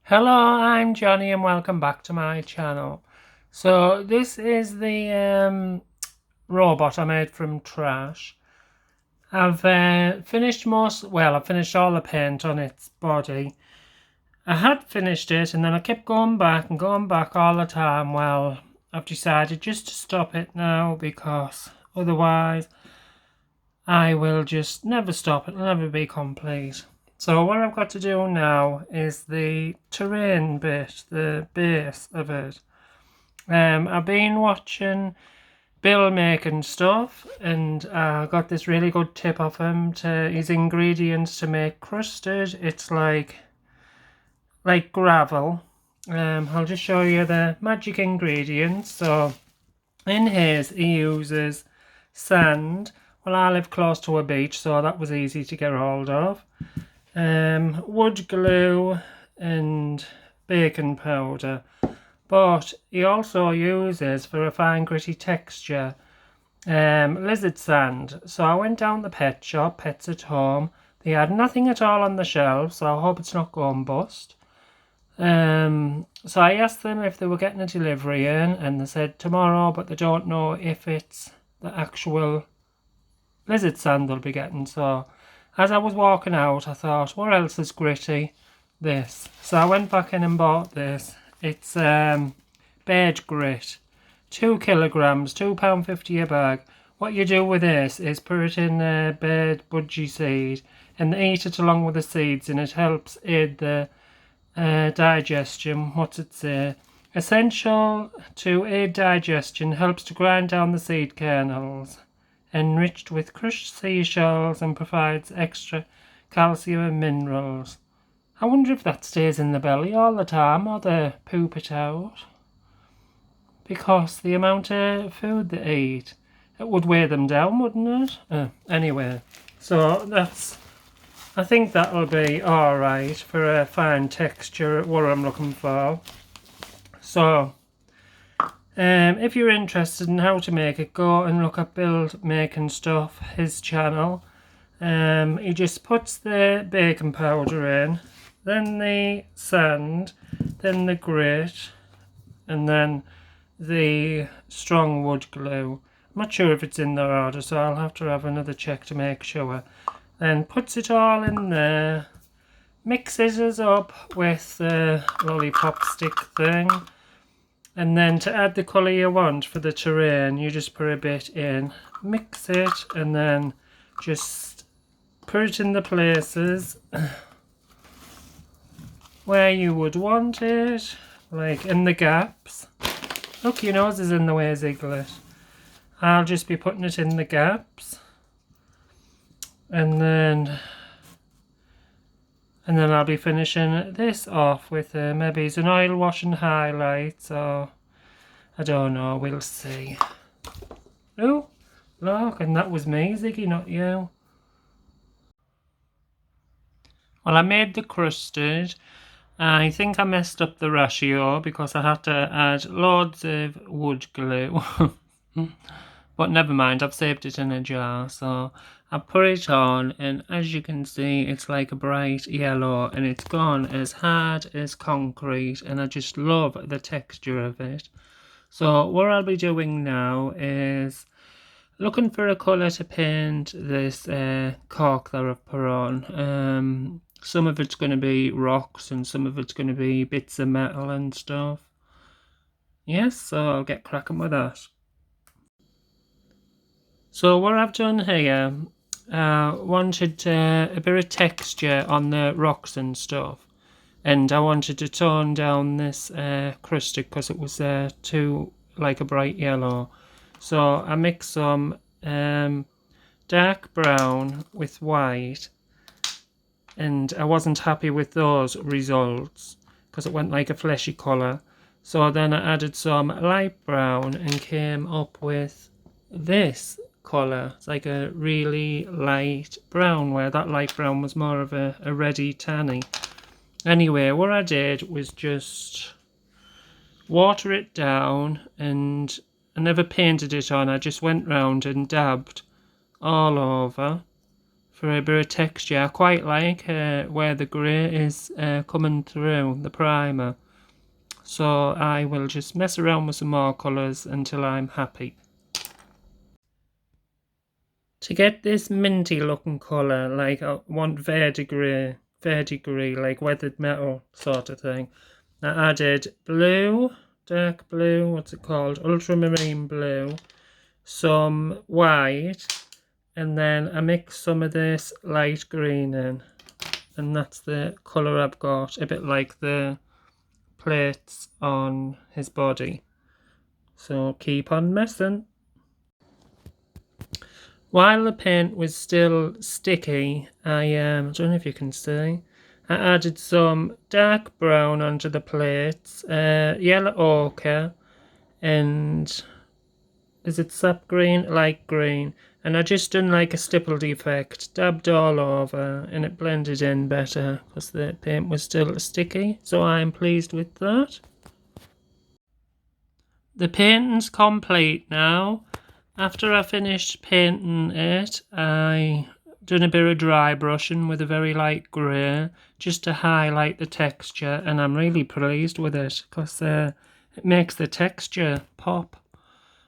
Hello, I'm Johnny and welcome back to my channel. So this is the robot I made from trash. I've finished I've finished all the paint on its body. I had finished it and then I kept going back and going back all the time. Well, I've decided just to stop it now because otherwise I will just never stop. It'll never be complete. So what I've got to do now is the terrain bit, the base of it. I've been watching Bill making stuff, and I got this really good tip off him to his ingredients to make crusted. It's like gravel. I'll just show you the magic ingredients. So in his, he uses sand. Well, I live close to a beach, so that was easy to get hold of. Wood glue and baking powder, but he also uses, for a fine gritty texture, lizard sand. So I went down the pet shop, Pets at Home. They had nothing at all on the shelves, so I hope it's not going bust. So I asked them if they were getting a delivery in, and they said tomorrow, but they don't know if it's the actual lizard sand they'll be getting. So as I was walking out, I thought, what else is gritty? This. So I went back in and bought this. It's bed grit, 2 kilograms, £2.50 a bag. What you do with this is put it in bed budgie seed and eat it along with the seeds, and it helps aid the digestion. What's it say? Essential to aid digestion, helps to grind down the seed kernels, enriched with crushed seashells, and provides extra calcium and minerals. I wonder if that stays in the belly all the time or they poop it out. Because the amount of food they eat, it would weigh them down, wouldn't it? Anyway, so I think that'll be alright for a fine texture, what I'm looking for. So, if you're interested in how to make it, go and look at Bill Making Stuff, his channel. He just puts the baking powder in, then the sand, then the grit, and then the strong wood glue. I'm not sure if it's in their order, so I'll have to have another check to make sure. Then puts it all in there, mixes it up with the lollipop stick thing, and then to add the colour you want for the terrain, you just put a bit in, mix it, and then just put it in the places where you would want it, like in the gaps. Look, your nose is in the way, Ziglet. I'll just be putting it in the gaps, and then I'll be finishing this off with maybe it's an oil wash and highlight, so I don't know, we'll see. Oh, look, and that was me, Ziggy, not you. Well, I made the crusted. I think I messed up the ratio because I had to add loads of wood glue. But never mind, I've saved it in a jar. So I put it on, and as you can see, it's like a bright yellow, and it's gone as hard as concrete, and I just love the texture of it. So what I'll be doing now is looking for a colour to paint this cork that I've put on. Some of it's going to be rocks and some of it's going to be bits of metal and stuff. Yes, so I'll get cracking with that. So what I've done here, wanted a bit of texture on the rocks and stuff. And I wanted to tone down this crusted because it was too like a bright yellow. So I mixed some dark brown with white, and I wasn't happy with those results because it went like a fleshy colour. So then I added some light brown and came up with this colour. It's like a really light brown, where that light brown was more of a reddy tanny. Anyway, what I did was just water it down, and I never painted it on. I just went round and dabbed all over for a bit of texture. I quite like where the grey is coming through the primer. So I will just mess around with some more colours until I'm happy. To get this minty looking colour, like I want verdigris, like weathered metal sort of thing, I added blue, dark blue, what's it called, ultramarine blue, some white, and then I mix some of this light green in, and that's the colour I've got, a bit like the plates on his body. So keep on messing. While the paint was still sticky, I don't know if you can see, I added some dark brown onto the plates, yellow ochre, and is it sap green? Light green. And I just done like a stippled effect, dabbed all over, and it blended in better because the paint was still sticky, so I'm pleased with that. The painting's complete now. After I finished painting it, I done a bit of dry brushing with a very light grey just to highlight the texture, and I'm really pleased with it because it makes the texture pop.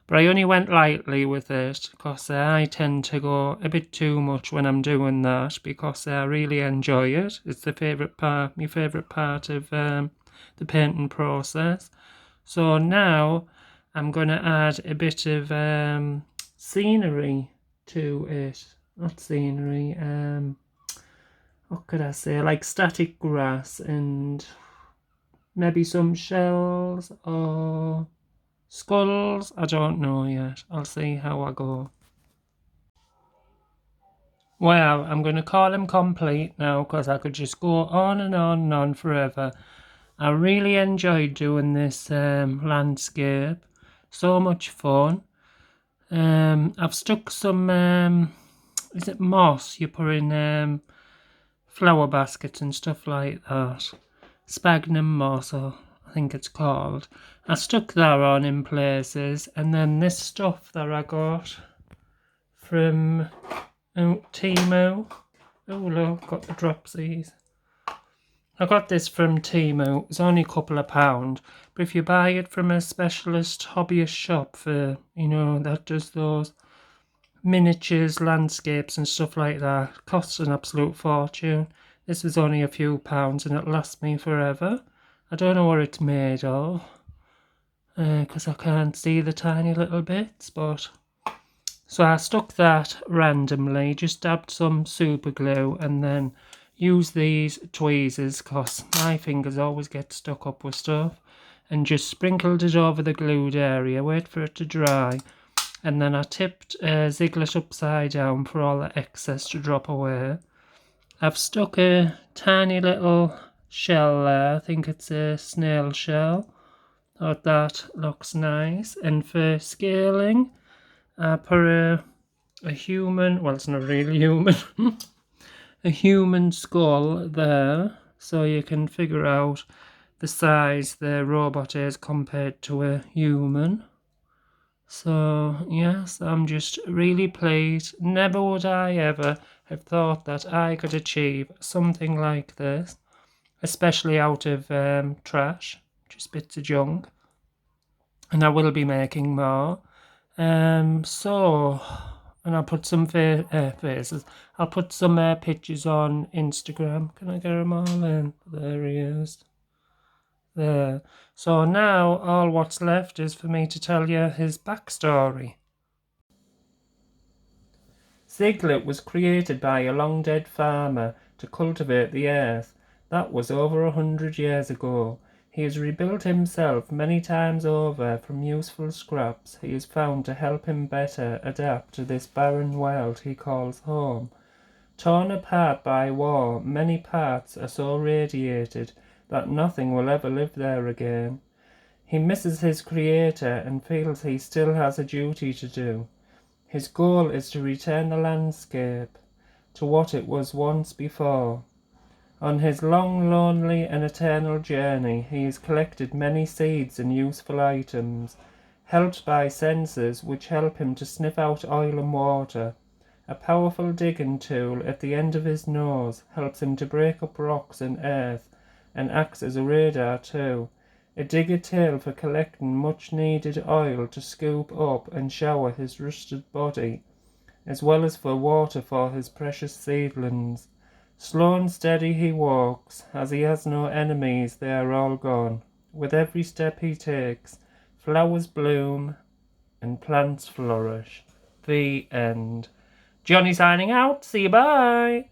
But I only went lightly with it because I tend to go a bit too much when I'm doing that because I really enjoy it. It's the favourite part, my favourite part of the painting process. So now I'm going to add a bit of scenery to it. Not scenery, what could I say? Like static grass and maybe some shells or skulls. I don't know yet. I'll see how I go. Well, I'm going to call him complete now because I could just go on and on and on forever. I really enjoyed doing this landscape. So much fun. I've stuck some, is it moss you put in flower baskets and stuff like that. Sphagnum moss, I think it's called. I stuck that on in places, and then this stuff that I got from Temu. Oh look, got the dropsies. I got this from Temu. It's only a couple of £, but if you buy it from a specialist hobbyist shop for, that does those miniatures, landscapes and stuff like that, it costs an absolute fortune. This was only a few £, and it lasts me forever. I don't know what it's made of, because I can't see the tiny little bits, but... So I stuck that randomly, just dabbed some super glue, and then use these tweezers because my fingers always get stuck up with stuff, and just sprinkled it over the glued area, wait for it to dry, and then I tipped Ziglet upside down for all the excess to drop away. I've stuck a tiny little shell there, I think it's a snail shell. Thought that looks nice. And for scaling, I put a human, well it's not really human, a human skull there, so you can figure out the size the robot is compared to a human. So yes, I'm just really pleased. Never would I ever have thought that I could achieve something like this, especially out of trash, just bits of junk. And I will be making more. And I'll put some faces. I'll put some pictures on Instagram. Can I get them all in? There he is. There. So now all what's left is for me to tell you his backstory. Ziglet was created by a long-dead farmer to cultivate the earth. That was over 100 years ago. He has rebuilt himself many times over from useful scraps he has found to help him better adapt to this barren world he calls home. Torn apart by war, many parts are so radiated that nothing will ever live there again. He misses his creator and feels he still has a duty to do. His goal is to return the landscape to what it was once before. On his long, lonely and eternal journey, he has collected many seeds and useful items, helped by sensors which help him to sniff out oil and water, A powerful digging tool at the end of his nose helps him to break up rocks and earth, and acts as a radar too. A digger tail for collecting much needed oil to scoop up and shower his rusted body, as well as for water for his precious seedlings. Slow and steady he walks, as he has no enemies, they are all gone. With every step he takes, flowers bloom and plants flourish. The end. Johnny signing out. See you, bye.